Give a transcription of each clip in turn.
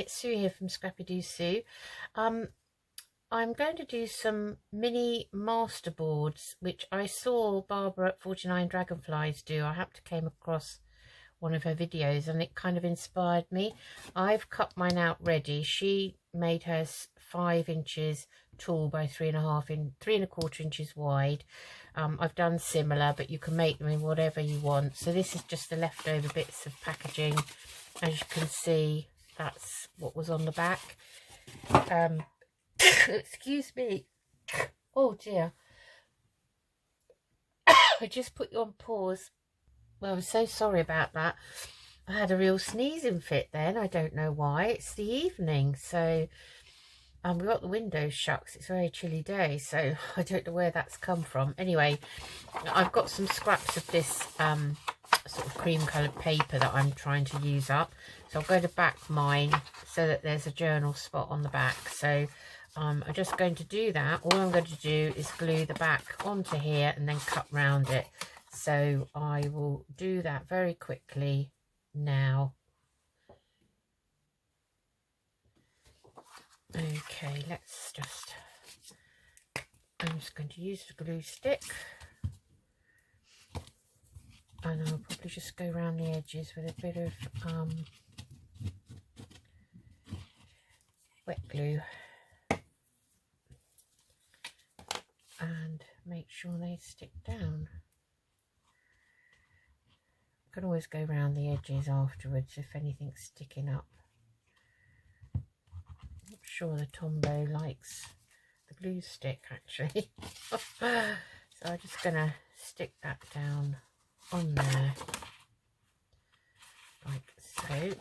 it's Sue here from Scrappy Doo Sue. I'm going to do some mini masterboards, which I saw Barbara at 49 Dragonflies do. I happened to came across one of her videos and it kind of inspired me. I've cut mine out ready. She made hers 5 inches tall by 3.25 inches wide. I've done similar, but you can make them in whatever you want. So this is just the leftover bits of packaging. As you can see, that's what was on the back. Excuse me. Oh dear. I just put you on pause. Well, I'm so sorry about that. I had a real sneezing fit then. I don't know why. It's the evening, so we've got the windows shut 'cause it's a very chilly day, so I don't know where that's come from. Anyway, I've got some scraps of this sort of cream coloured paper that I'm trying to use up. So I'm going to back mine so that there's a journal spot on the back. So I'm just going to do that. All I'm going to do is glue the back onto here and then cut round it. So I will do that very quickly now. Okay, I'm just going to use the glue stick. And I'll probably just go around the edges with a bit of wet glue. And make sure they stick down. I can always go around the edges afterwards if anything's sticking up. I'm not sure the Tombow likes the glue stick actually. So I'm just going to stick that down on there like so.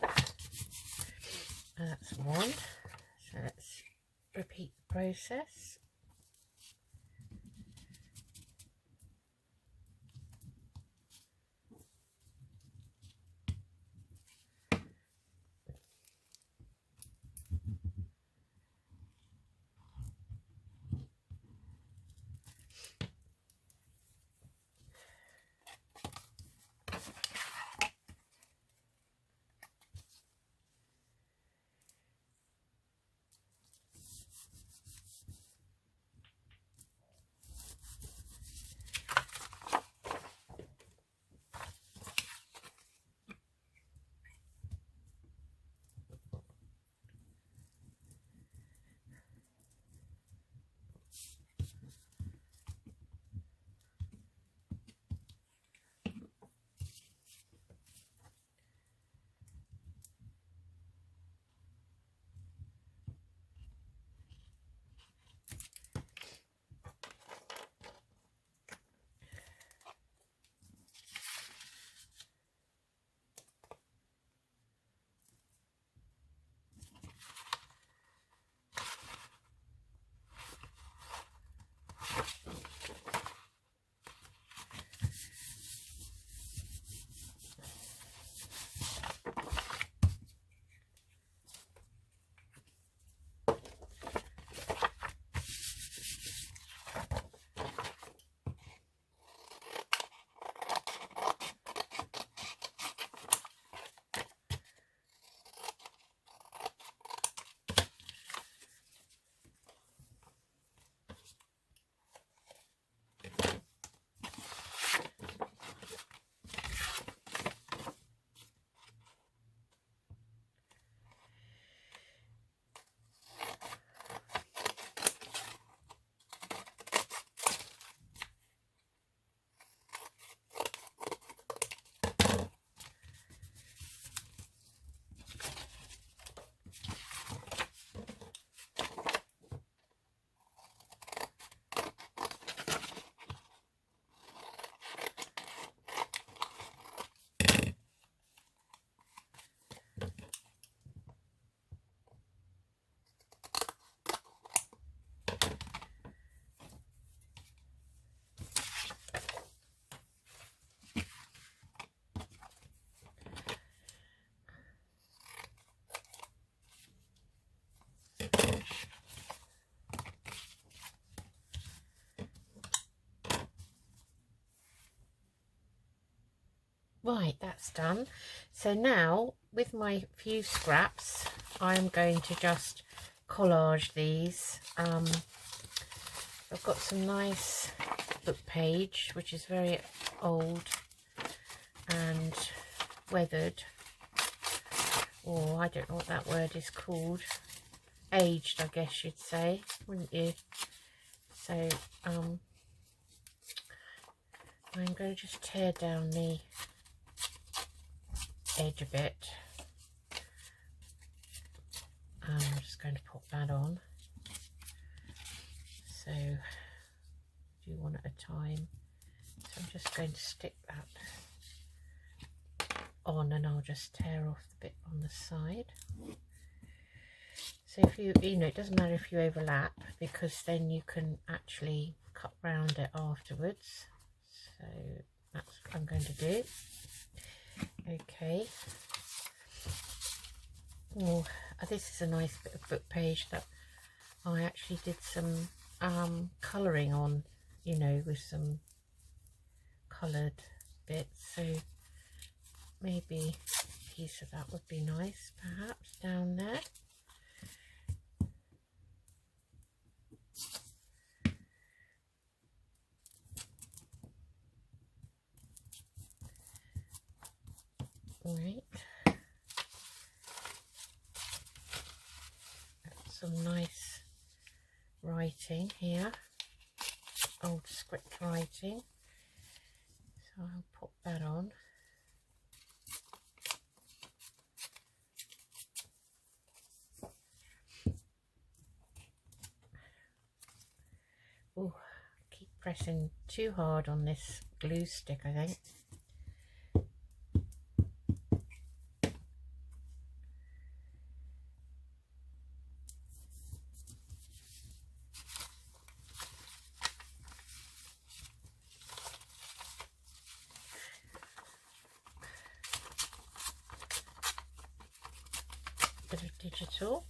That's one. So let's repeat the process. Right, that's done. So now with my few scraps, I'm going to just collage these. I've got some nice book page, which is very old and weathered, or I don't know what that word is called, aged I guess you'd say, wouldn't you? So I'm going to just tear down the edge a bit. I'm just going to pop that on. So do one at a time. So I'm just going to stick that on, and I'll just tear off the bit on the side. So if you know, it doesn't matter if you overlap, because then you can actually cut round it afterwards. So that's what I'm going to do. Okay. Oh, this is a nice bit of book page that I actually did some colouring on, you know, with some coloured bits. So maybe a piece of that would be nice, perhaps, down there. Right. Some nice writing here, old script writing. So I'll pop that on. Oh, keep pressing too hard on this glue stick, I think. Bit of digital.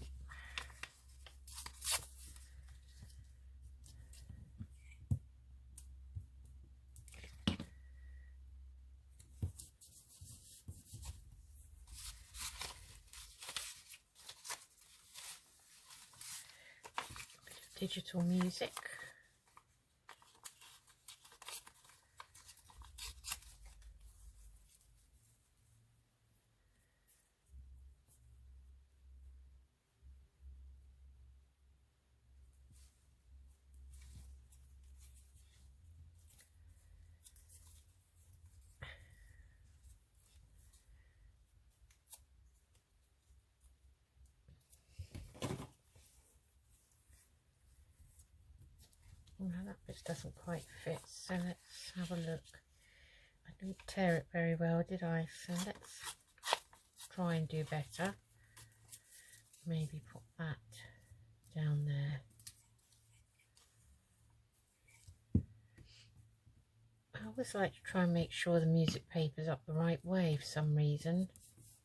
Digital music. Well, that bit doesn't quite fit, so let's have a look. I didn't tear it very well, did I? So let's try and do better. Maybe put that down there. I always like to try and make sure the music paper's up the right way for some reason.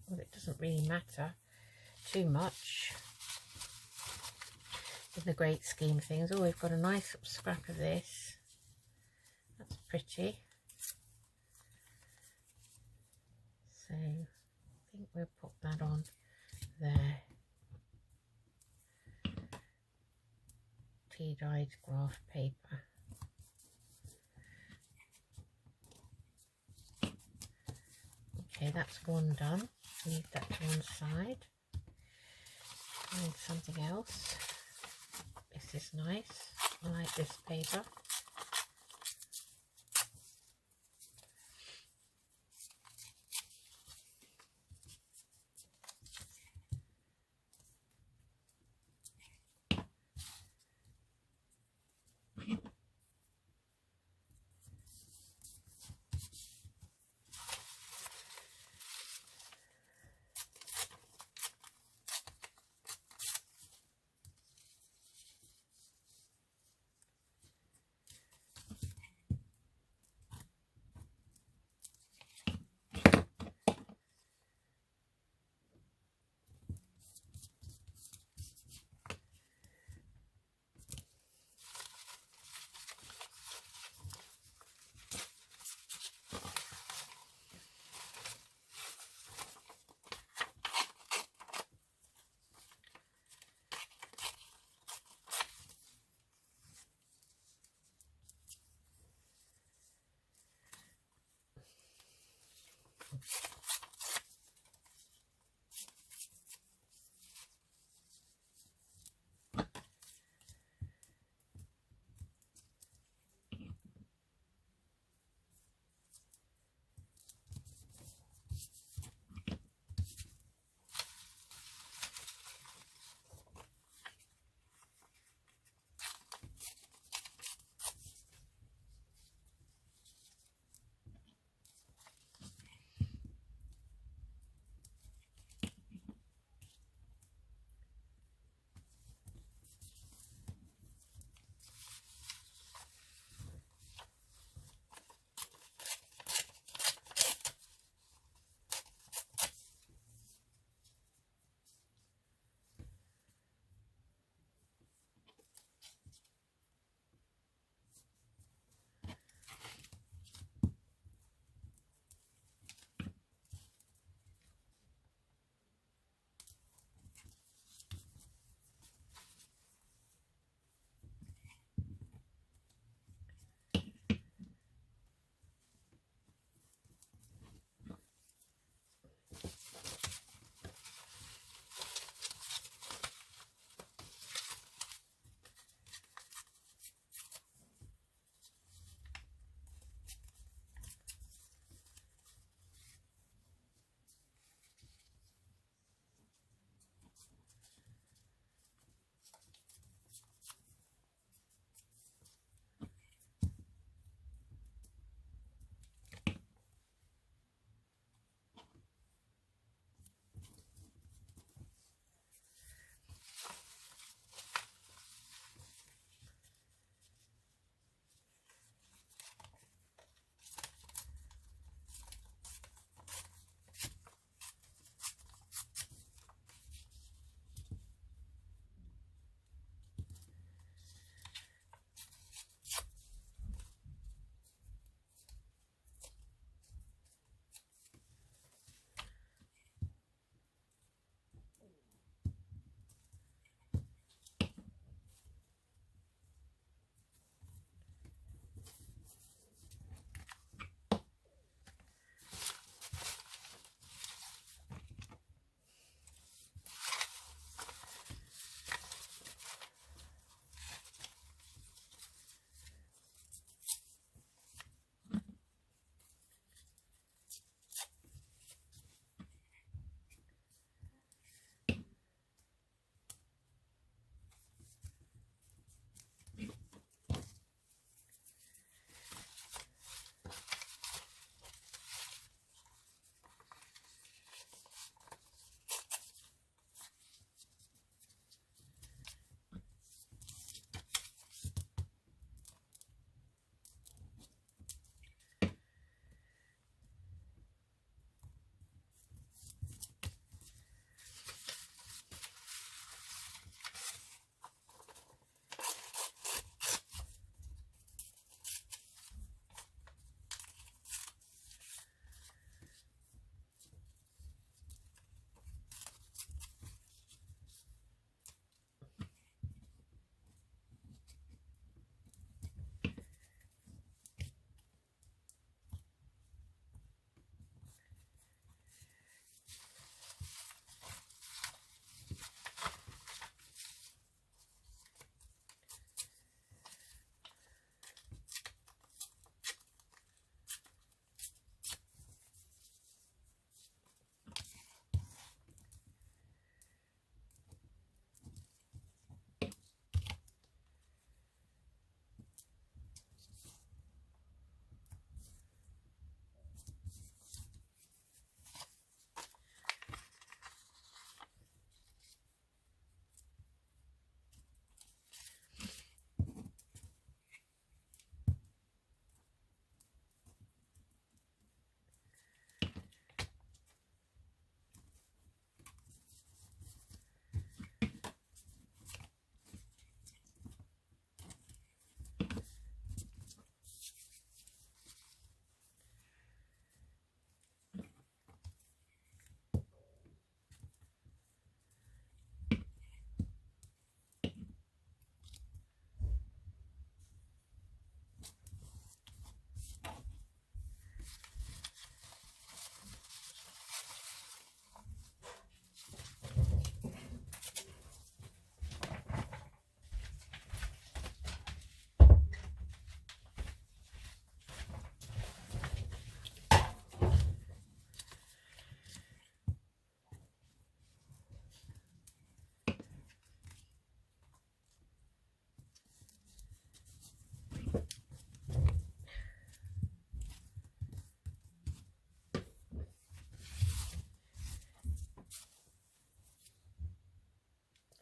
Well, it doesn't really matter too much in the great scheme of things. Oh, we've got a nice scrap of this. That's pretty. So I think we'll put that on there. Tea-dyed graph paper. Okay, that's one done. Leave that to one side. And something else. This is nice. I like this paper.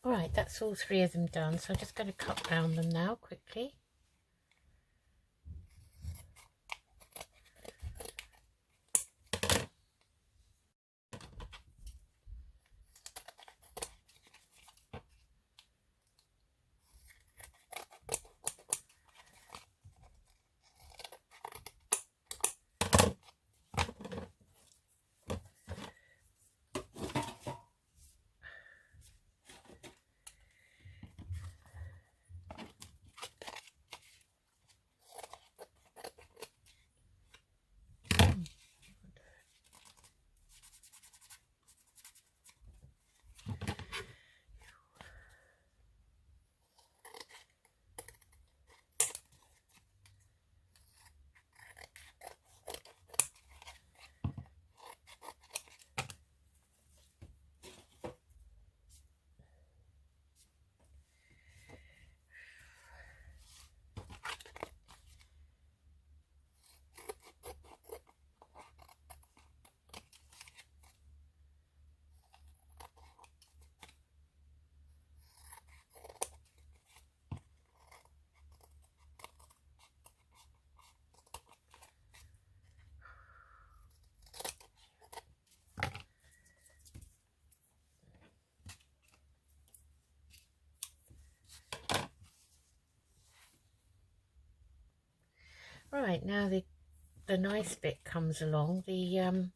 Alright, that's all 3 of them done, so I'm just going to cut down them now quickly. Right, now the nice bit comes along, the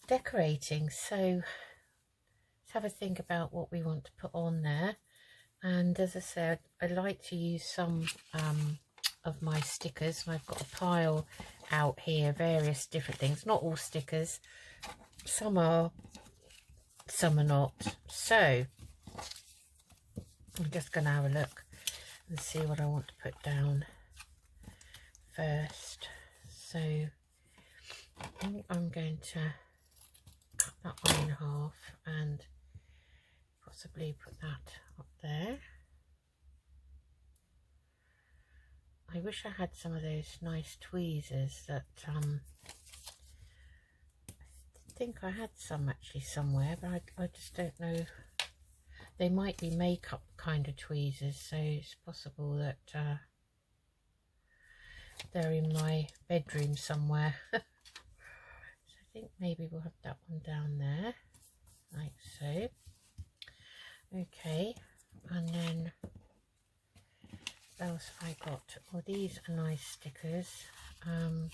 decorating. So let's have a think about what we want to put on there. And as I said, I like to use some of my stickers, and I've got a pile out here, various different things, not all stickers, some are, some are not. So I'm just going to have a look and see what I want to put down first. So I think I'm going to cut that one in half and possibly put that up there. I wish I had some of those nice tweezers that I think I had some actually somewhere, but I just don't know. They might be makeup kind of tweezers, so it's possible that they're in my bedroom somewhere. So I think maybe we'll have that one down there, like so. Okay, and then what else have I got? Oh, these are nice stickers. Well,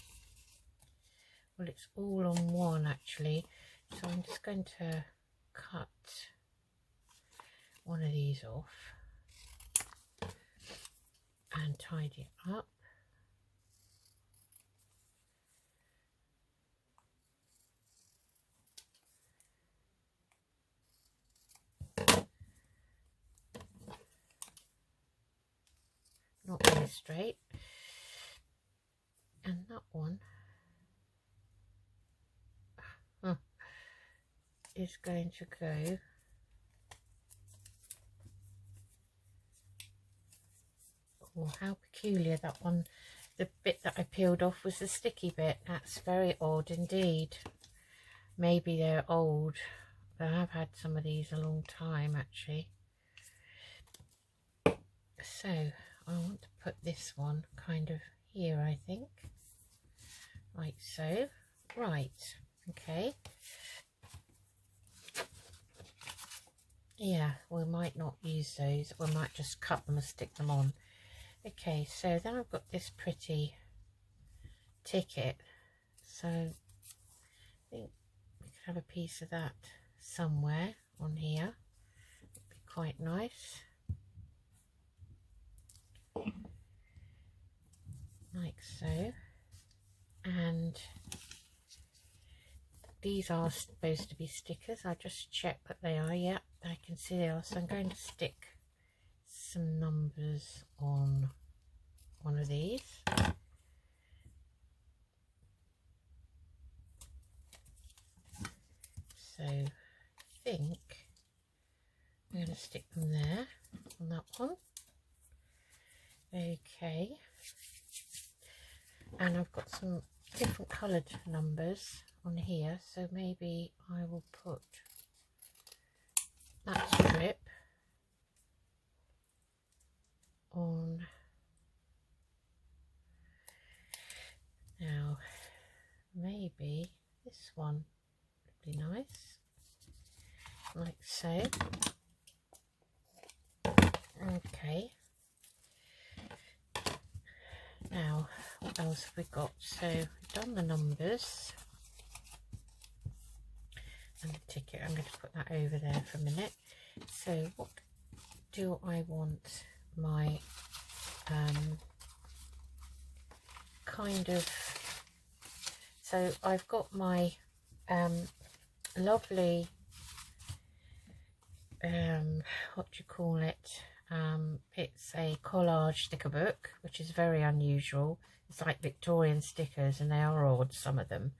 it's all on one actually, so I'm just going to cut one of these off and tidy it up. Not really straight, and that one is going to go oh, how peculiar that one. The bit that I peeled off was the sticky bit. That's very odd indeed. Maybe they're old. I have had some of these a long time actually. So I want to put this one kind of here, I think, like so. Right, okay. Yeah, we might not use those. We might just cut them and stick them on. Okay, so then I've got this pretty ticket. So I think we could have a piece of that somewhere on here. It'd be quite nice. Like so. And these are supposed to be stickers. I just checked that they are. Yeah, I can see they are. So I'm going to stick some numbers on one of these. So I think I'm going to stick them there on that one. Okay. And I've got some different coloured numbers on here, so maybe I will put that strip on. Now maybe this one would be nice, like so. Okay, now what else have we got? So we've done the numbers and the ticket. I'm going to put that over there for a minute. So what do I want my kind of, so I've got my lovely what do you call it, it's a collage sticker book, which is very unusual. It's like Victorian stickers, and they are odd, some of them.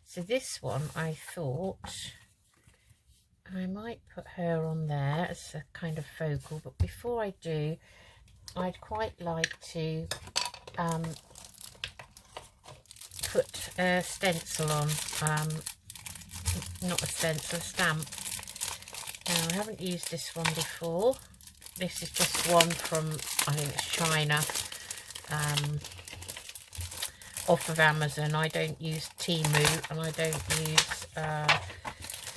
So this one, I thought I might put her on there as a kind of focal, but before I do, I'd quite like to put a stencil on, not a stencil, a stamp. Now, I haven't used this one before. This is just one from, I think it's China, off of Amazon. I don't use Temu, and I don't use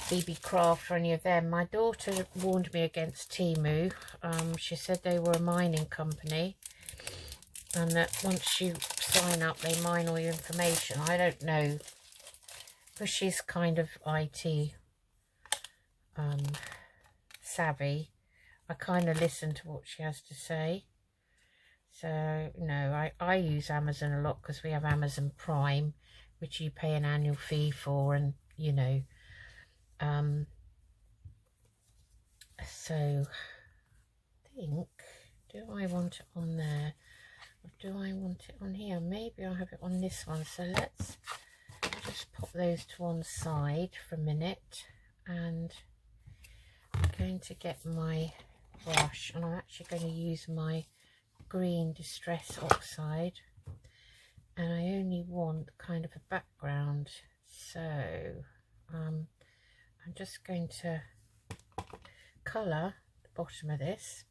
BB Craft or any of them. My daughter warned me against Temu. She said they were a mining company, and that once you sign up, they mine all your information. I don't know, because she's kind of IT savvy. I kind of listen to what she has to say. So no, I use Amazon a lot because we have Amazon Prime, which you pay an annual fee for, and you know, so I think, do I want it on there, or do I want it on here? Maybe I'll have it on this one. So let's just pop those to one side for a minute, and I'm going to get my brush, and I'm actually going to use my green Distress Oxide, and I only want kind of a background. So I'm just going to colour the bottom of this.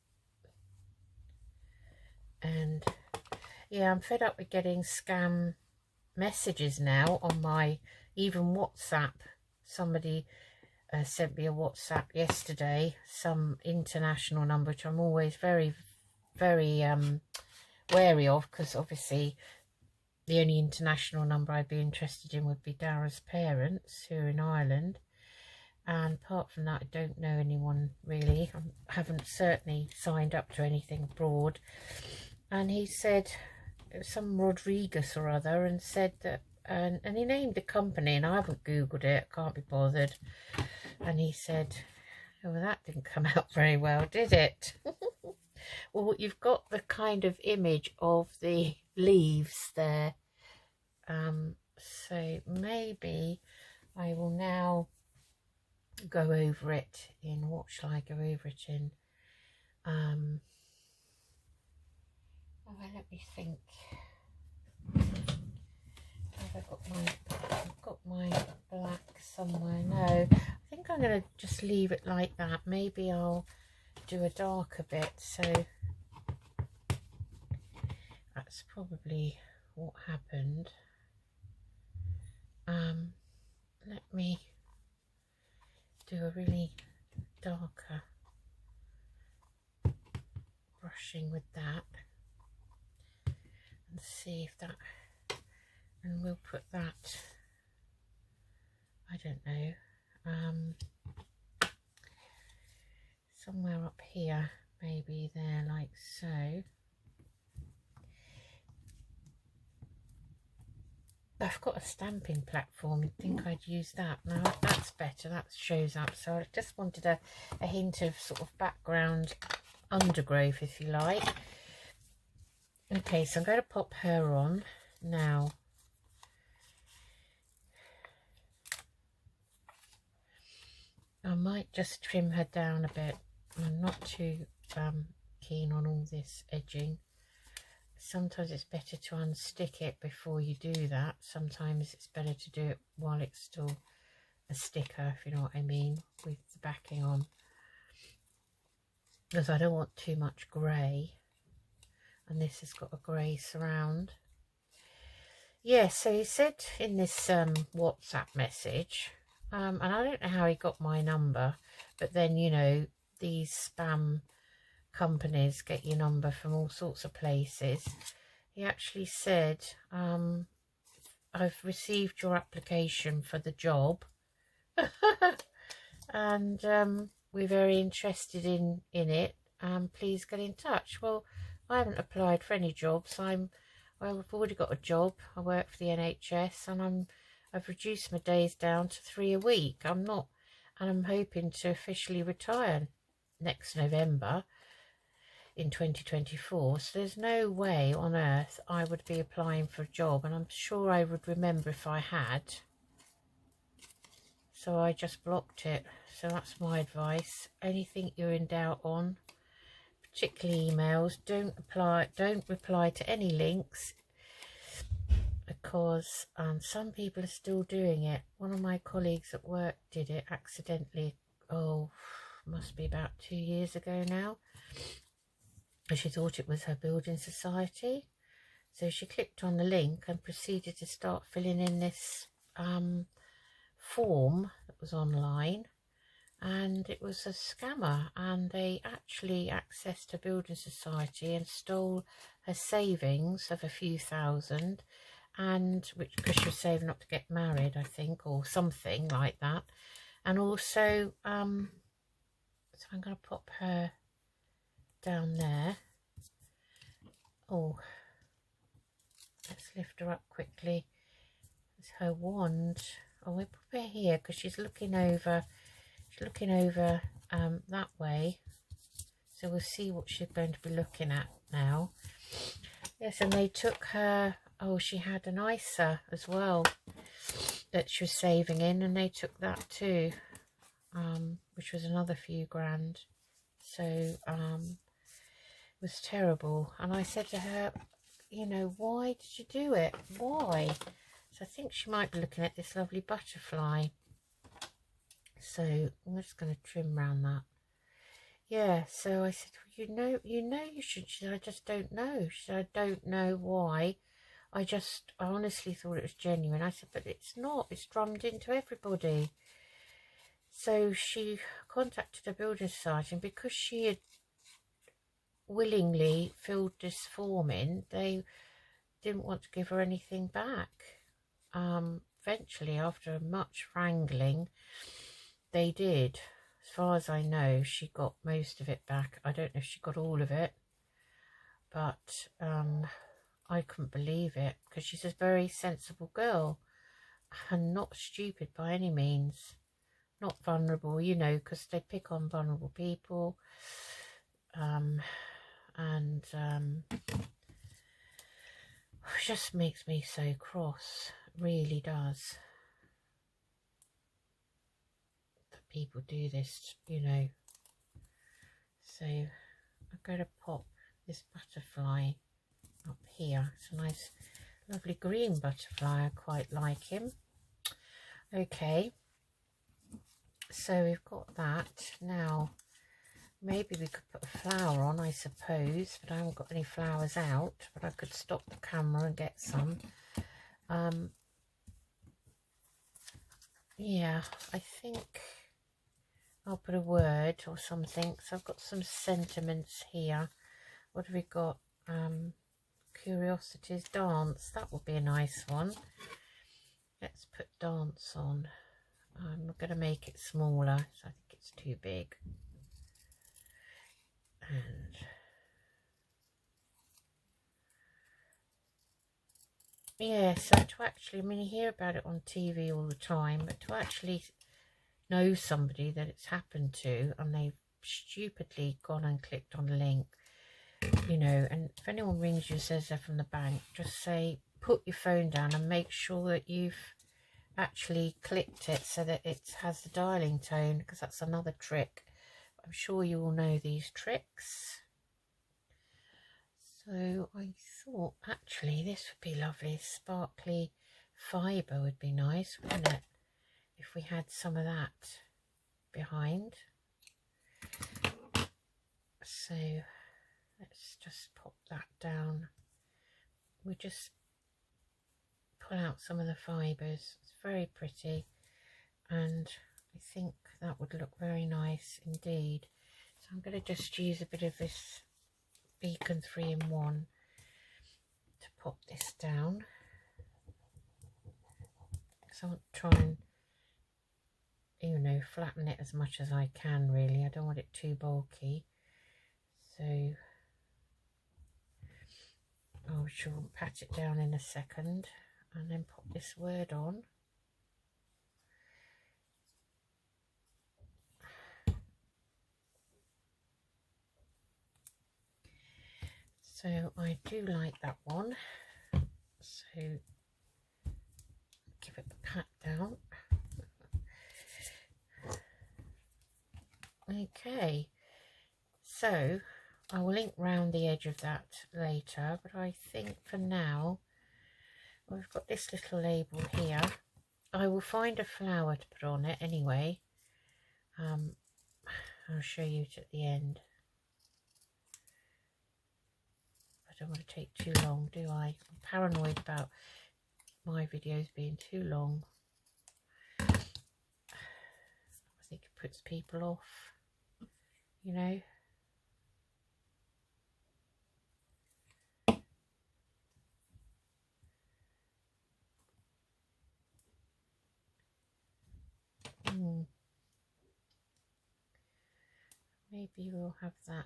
And yeah, I'm fed up with getting scam messages now on my even WhatsApp. Somebody sent me a WhatsApp yesterday, some international number, which I'm always very wary of, because obviously the only international number I'd be interested in would be Dara's parents, who are in Ireland, and apart from that I don't know anyone really. I haven't certainly signed up to anything abroad. And he said, it was some Rodriguez or other, and said that, and he named the company, and I haven't googled it, can't be bothered. And he said, oh, well, that didn't come out very well, did it? Well, you've got the kind of image of the leaves there. So maybe I will now go over it in, what shall I go over it in? Oh, let me think. Have I've got my black somewhere? No, I think I'm going to just leave it like that. Maybe I'll do a darker bit. So that's probably what happened. Let me do a really darker brushing with that and see if that, and we'll put that, I don't know, somewhere up here, maybe there, like so. I've got a stamping platform. You'd think I'd use that. Now that's better, that shows up. So I just wanted a hint of sort of background undergrowth, if you like. Okay, so I'm going to pop her on now. I might just trim her down a bit. I'm not too keen on all this edging. Sometimes it's better to unstick it before you do that. Sometimes it's better to do it while it's still a sticker, if you know what I mean, with the backing on. because I don't want too much grey, and this has got a grey surround. Yeah, so he said in this WhatsApp message, and I don't know how he got my number, but then, you know, these spam companies get your number from all sorts of places. He actually said, I've received your application for the job and we're very interested in it. Please get in touch. Well, I haven't applied for any jobs. I've already got a job. I work for the NHS, and I've reduced my days down to 3 a week. I'm hoping to officially retire next November in 2024. So there's no way on earth I would be applying for a job, and I'm sure I would remember if I had. So I just blocked it. So that's my advice. Anything you're in doubt on, particularly emails, don't reply to any links, because some people are still doing it. One of my colleagues at work did it accidentally. Oh, must be about 2 years ago now. And she thought it was her building society. So she clicked on the link and proceeded to start filling in this form that was online. And it was a scammer, and they actually accessed her building society and stole her savings of a few thousand, and because she was saving up to get married, I think, or something like that. And also so I'm going to pop her down there. Oh, let's lift her up quickly. It's her wand. Oh, we'll put her here because she's looking over. She's looking over that way, so we'll see what she's going to be looking at now. Yes, and they took her. Oh, she had an ISA as well that she was saving in, and they took that too, which was another few grand. So it was terrible. And I said to her, you know, why did you do it? Why? So I think she might be looking at this lovely butterfly. So I'm just going to trim around that. Yeah, so I said, well, you should. She said, I just don't know. She said, I don't know why. I honestly thought it was genuine. I said, but it's not. It's drummed into everybody. So she contacted a building society, and because she had willingly filled this form in, they didn't want to give her anything back. Eventually, after much wrangling, they did. As far as I know, she got most of it back. I don't know if she got all of it, but I couldn't believe it, because she's a very sensible girl and not stupid by any means. Not vulnerable, you know, because they pick on vulnerable people. It just makes me so cross. It really does. People do this, you know. So I'm going to pop this butterfly up here. It's a nice lovely green butterfly. I quite like him. Okay, so we've got that. Now maybe we could put a flower on, I suppose, but I haven't got any flowers out, but I could stop the camera and get some. Yeah, I think I'll put a word or something. So I've got some sentiments here. What have we got? Curiosities, dance. That would be a nice one. Let's put dance on. I'm going to make it smaller, so I think it's too big. And yeah, so to actually, I mean, you hear about it on TV all the time, but to actually know somebody that it's happened to, and they've stupidly gone and clicked on the link, you know, and if anyone rings you, says they're from the bank, just say, put your phone down and make sure that you've actually clicked it so that it has the dialing tone, because that's another trick. I'm sure you all know these tricks. So I thought actually this would be lovely. Sparkly fibre would be nice, wouldn't it, if we had some of that behind. So let's just pop that down. We just pull out some of the fibres. It's very pretty, and I think that would look very nice indeed. So I'm going to just use a bit of this Beacon 3-in-1 to pop this down, because I want to try and, you know, flatten it as much as I can really. I don't want it too bulky. So I shall pat it down in a second and then pop this word on. So I do like that one, so give it a pat down. Okay, so I will ink round the edge of that later, but I think for now we've got this little label here. I will find a flower to put on it anyway. I'll show you it at the end. I don't want to take too long, do I? I'm paranoid about my videos being too long. I think it puts people off, you know. Maybe we'll have that,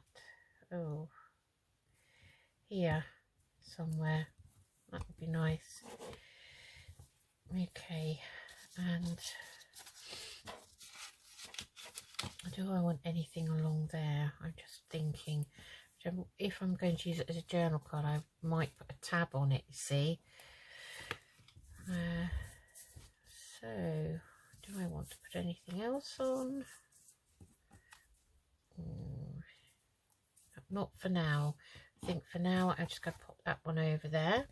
oh, here somewhere. That would be nice. Okay, and do I want anything along there? I'm just thinking, if I'm going to use it as a journal card, I might put a tab on it, you see. So, do I want to put anything else on? Not for now. I think for now I'm just going to pop that one over there.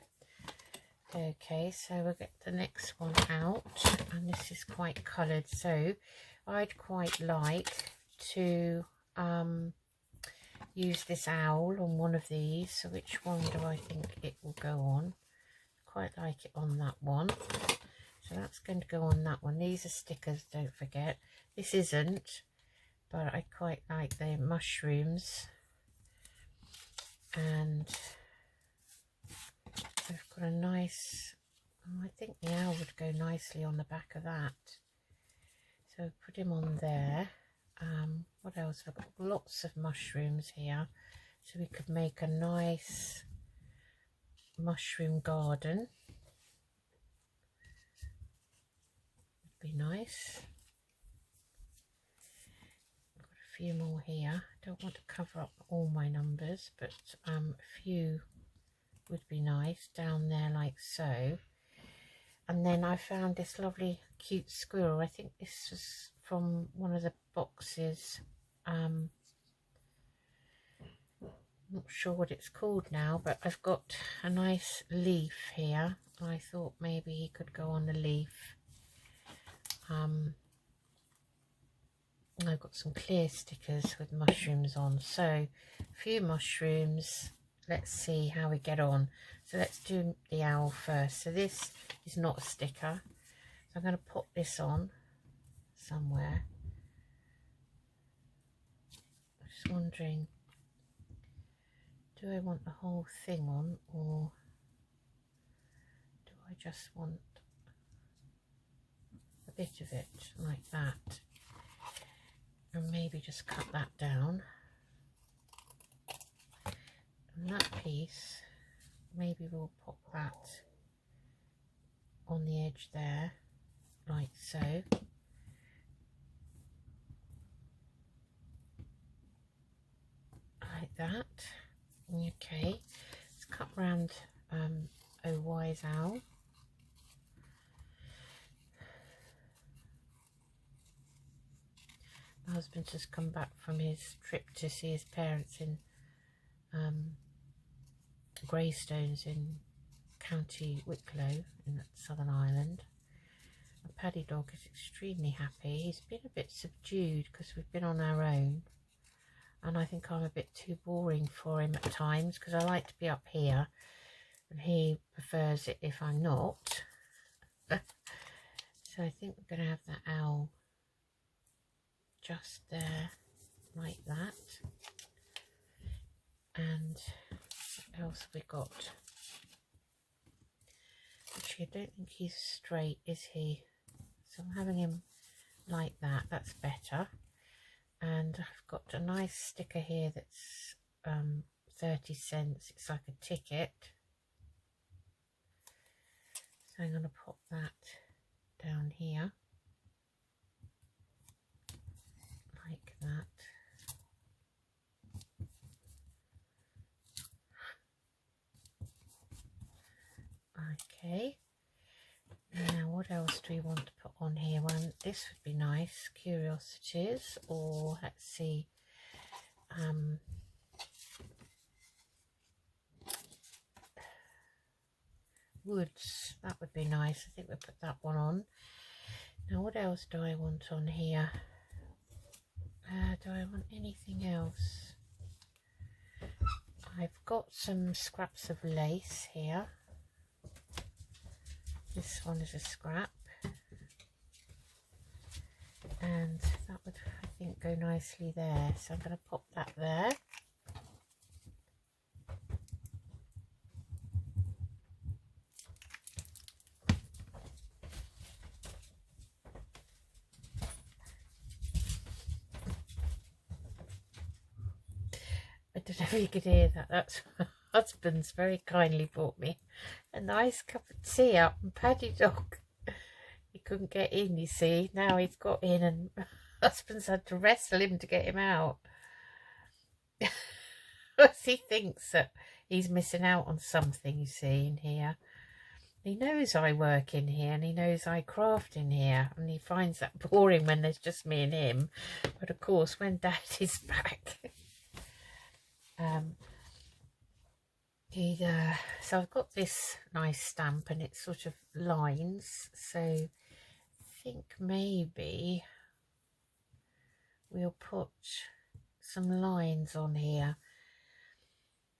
Okay, so we'll get the next one out, and this is quite coloured, so I'd quite like to use this owl on one of these. So which one do I think it will go on? Quite like it on that one, so that's going to go on that one. These are stickers, don't forget. This isn't, but I quite like the mushrooms, and I've got a nice, I think the owl would go nicely on the back of that, so put him on there. What else? I've got lots of mushrooms here, so we could make a nice mushroom garden. Would be nice. I've got a few more here. Don't want to cover up all my numbers, but a few would be nice down there like so. And then I found this lovely cute squirrel. I think this was from one of the boxes. Not sure what it's called now, but I've got a nice leaf here. I thought maybe he could go on the leaf. I've got some clear stickers with mushrooms on, so a few mushrooms. Let's see how we get on. So let's do the owl first. So this is not a sticker, so I'm going to pop this on somewhere. I'm just wondering, do I want the whole thing on, or do I just want a bit of it like that, and maybe just cut that down? And that piece, maybe we'll pop that on the edge there, like so. Like that. Okay, let's cut round Oh Wise Owl. My husband's just come back from his trip to see his parents in Greystones in County Wicklow in Southern Ireland. The Paddy dog is extremely happy. He's been a bit subdued because we've been on our own. and I think I'm a bit too boring for him at times, because I like to be up here and he prefers it if I'm not. So I think we're going to have the owl just there like that. And what else have we got? Actually, I don't think he's straight, is he? So I'm having him like that. That's better. And I've got a nice sticker here that's 30 cents. It's like a ticket. So I'm going to pop that down here like that. Okay, now what else do we want to put on here? Well, this would be nice, curiosities, or let's see, woods, that would be nice. I think we'll put that one on. Now what else do I want on here? Do I want anything else? I've got some scraps of lace here. This one is a scrap, and that would, I think, go nicely there. So I'm going to pop that there. I don't know if you could hear that. That's my husband's very kindly brought me a nice cup of tea up, and Paddy dog, he couldn't get in, you see. Now he's got in, and my husband's had to wrestle him to get him out. He thinks that he's missing out on something, you see, in here. He knows I work in here, and he knows I craft in here, and he finds that boring when there's just me and him. But of course, when Dad is back, so I've got this nice stamp, and it's sort of lines, so I think maybe we'll put some lines on here.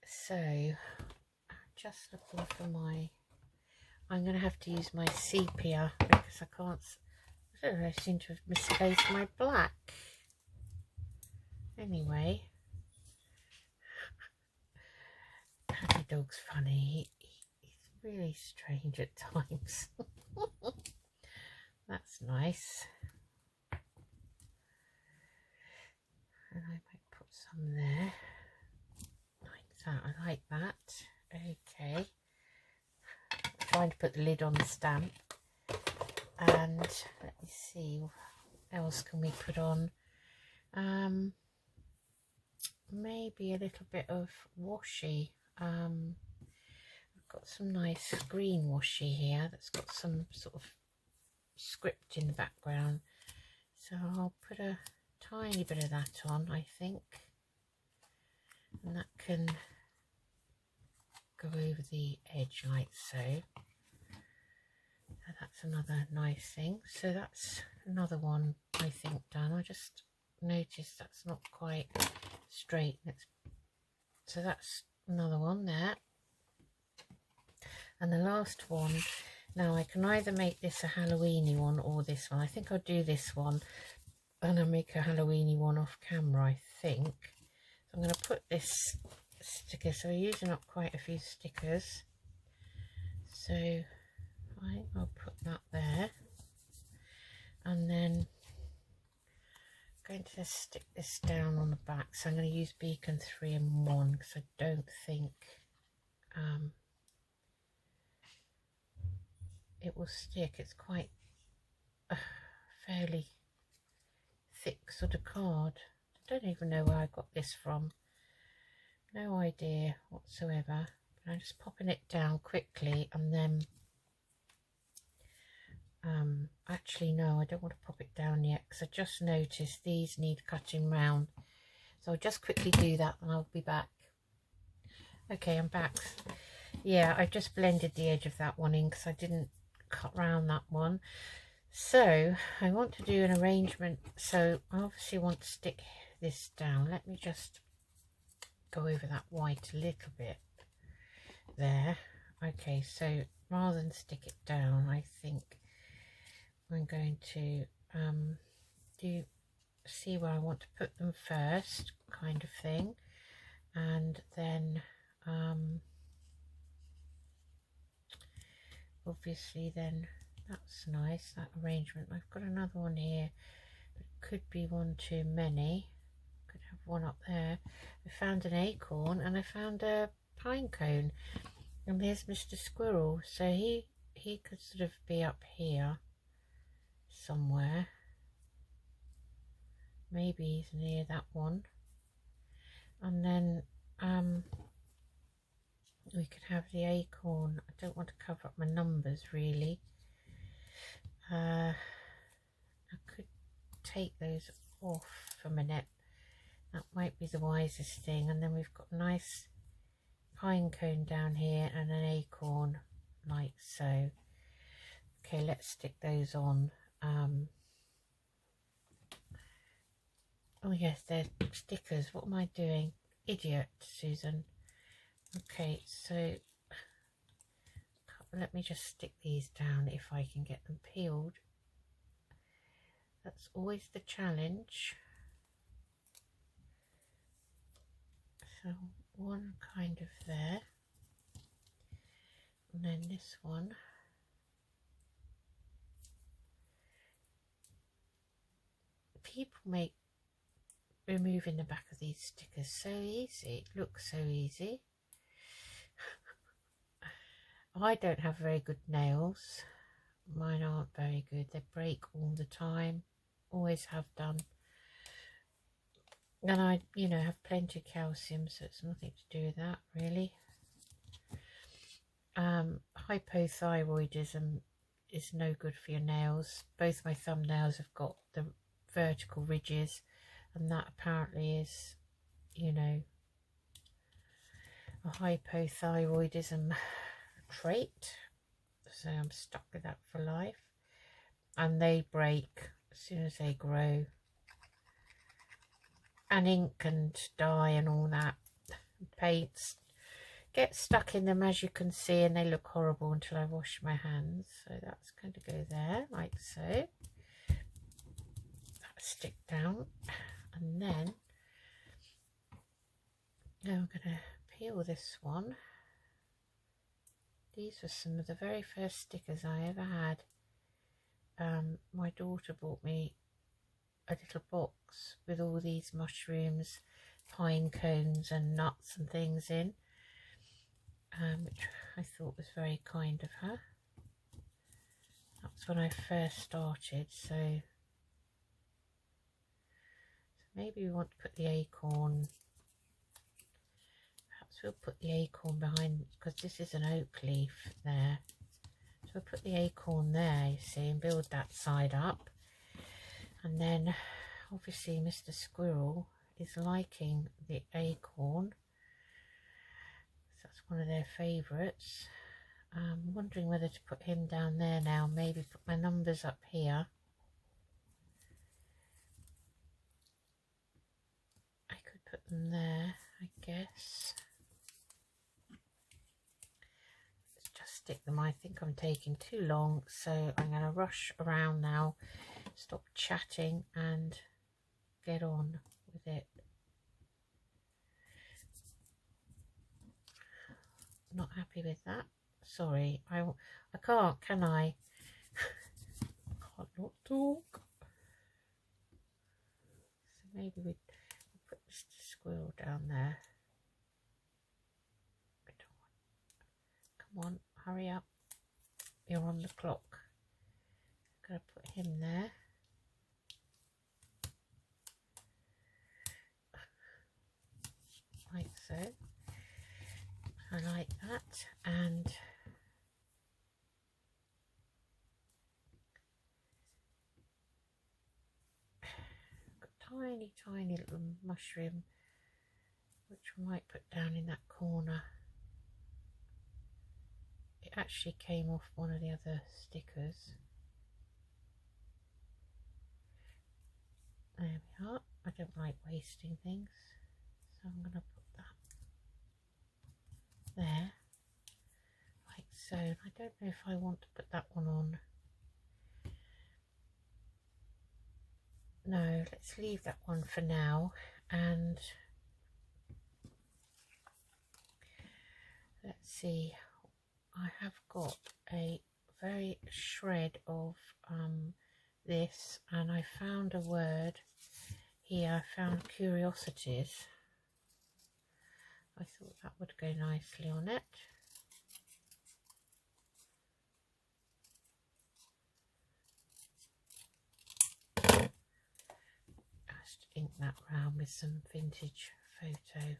So I'm just looking for my, I'm going to have to use my sepia because I can't, I don't know, I seem to have misplaced my black. Anyway, Paddy dog's funny. He's really strange at times. That's nice. And I might put some there. Like that. I like that. Okay. I'm trying to put the lid on the stamp. And let me see, what else can we put on? Maybe a little bit of washi. I've got some nice green washi here that's got some sort of script in the background, so I'll put a tiny bit of that on, I think, and that can go over the edge like so. So that's another nice thing. So that's another one, I think, done. I just noticed that's not quite straight. So that's another one there. And the last one, now I can either make this a Halloweeny one or this one. I think I'll do this one and I'll make a Halloweeny one off camera, I think. So I'm going to put this sticker, so we're using up quite a few stickers. So I think I'll put that there. And then I'm going to stick this down on the back. So I'm going to use Beacon 3 and 1 because I don't think it will stick. It's quite a fairly thick sort of card. I don't even know where I got this from. No idea whatsoever. But I'm just popping it down quickly, and then actually no, I don't want to pop it down yet because I just noticed these need cutting round. So I'll just quickly do that and I'll be back. Okay, I'm back. Yeah, I just blended the edge of that one in because I didn't cut round that one. So I want to do an arrangement, so I obviously want to stick this down. Let me just go over that white a little bit there. Okay, so rather than stick it down, I think I'm going to see where I want to put them first, kind of thing, and then obviously then that's nice, that arrangement. I've got another one here, but it could be one too many. Could have one up there. I found an acorn and I found a pine cone, and there's Mr. Squirrel, so he could sort of be up here somewhere. Maybe he's near that one, and then we could have the acorn. I don't want to cover up my numbers really. I could take those off for a minute. That might be the wisest thing. And then we've got a nice pine cone down here and an acorn like so. Okay, let's stick those on. Oh yes, they're stickers. What am I doing? Idiot, Susan. Okay, so let me just stick these down if I can get them peeled. That's always the challenge. So one kind of there, and then this one. People make removing the back of these stickers so easy. It looks so easy. I don't have very good nails. Mine aren't very good. They break all the time. Always have done. And I, you know, have plenty of calcium, so it's nothing to do with that, really. Hypothyroidism is no good for your nails. Both my thumbnails have got the vertical ridges, and that apparently is, you know, a hypothyroidism trait, so I'm stuck with that for life. And they break as soon as they grow, and ink and dye and all that, paints get stuck in them, as you can see, and they look horrible until I wash my hands. So that's going to go there like so. That stick down, and then I'm going to peel this one. These were some of the very first stickers I ever had. My daughter bought me a little box with all these mushrooms, pine cones and nuts and things in, which I thought was very kind of her. That's when I first started, so maybe we want to put the acorn. We'll put the acorn behind, because this is an oak leaf there. So we'll put the acorn there, you see, and build that side up. And then obviously Mr. Squirrel is liking the acorn. So that's one of their favourites. I'm wondering whether to put him down there now, maybe put my numbers up here. I could put them there, I guess. Stick them. I think I'm taking too long, so I'm going to rush around now, stop chatting and get on with it. Not happy with that. Sorry, I can't, can I? Can't not talk. So maybe we'll put Mr. Squirrel down there. Come on. Hurry up, you're on the clock. Gotta put him there. Like so. I like that. And got tiny little mushroom, which we might put down in that corner. It actually came off one of the other stickers. There we are. I don't like wasting things, so I'm going to put that there, like so. I don't know if I want to put that one on. No, let's leave that one for now, and let's see. I have got a very shred of this, and I found a word here. I found curiosities. I thought that would go nicely on it. Just ink that round with some vintage photo,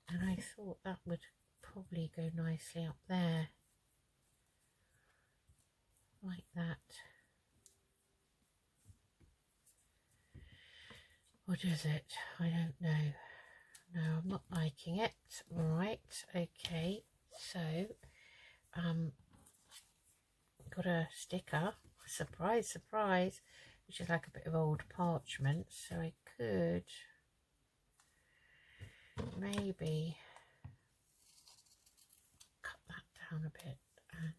and I thought that would probably go nicely up there, like that. Or does it? I don't know. No, I'm not liking it. Right, okay, so got a sticker, surprise surprise, which is like a bit of old parchment, so I could maybe cut that down a bit and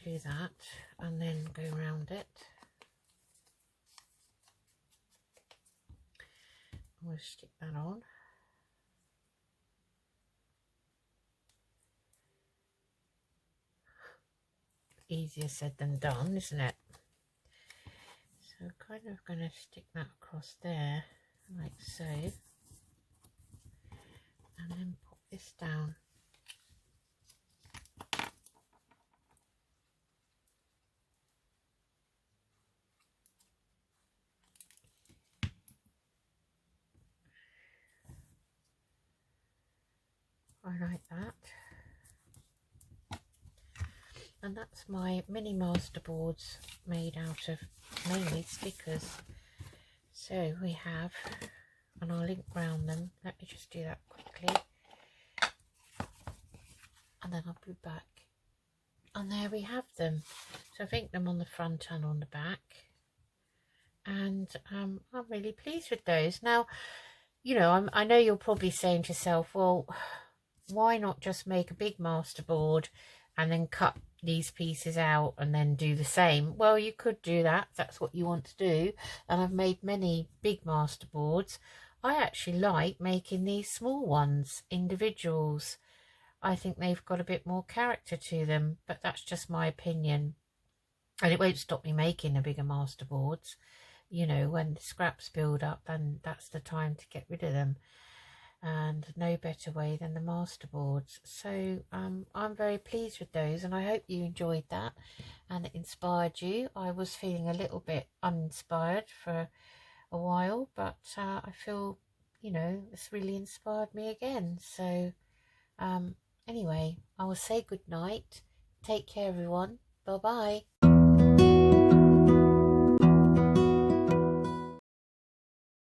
do that, and then go around it. We'll stick that on. Easier said than done, isn't it? So kind of going to stick that across there, like so, and then pop this down. I like that. And that's my mini masterboards made out of mainly stickers. So we have, and I'll link round them. Let me just do that quickly, and then I'll be back. And there we have them. So I've inked them on the front and on the back, and I'm really pleased with those. Now, you know, I know you're probably saying to yourself, well, why not just make a big masterboard and then cut these pieces out and then do the same? Well, you could do that if that's what you want to do, and I've made many big masterboards. I actually like making these small ones, individuals. I think they've got a bit more character to them, but that's just my opinion, and it won't stop me making the bigger masterboards. You know, when the scraps build up, then that's the time to get rid of them, and no better way than the masterboards. So I'm very pleased with those, and I hope you enjoyed that and it inspired you. I was feeling a little bit uninspired for a while, but I feel, you know, it's really inspired me again. So anyway, I will say good night. Take care, everyone. Bye bye.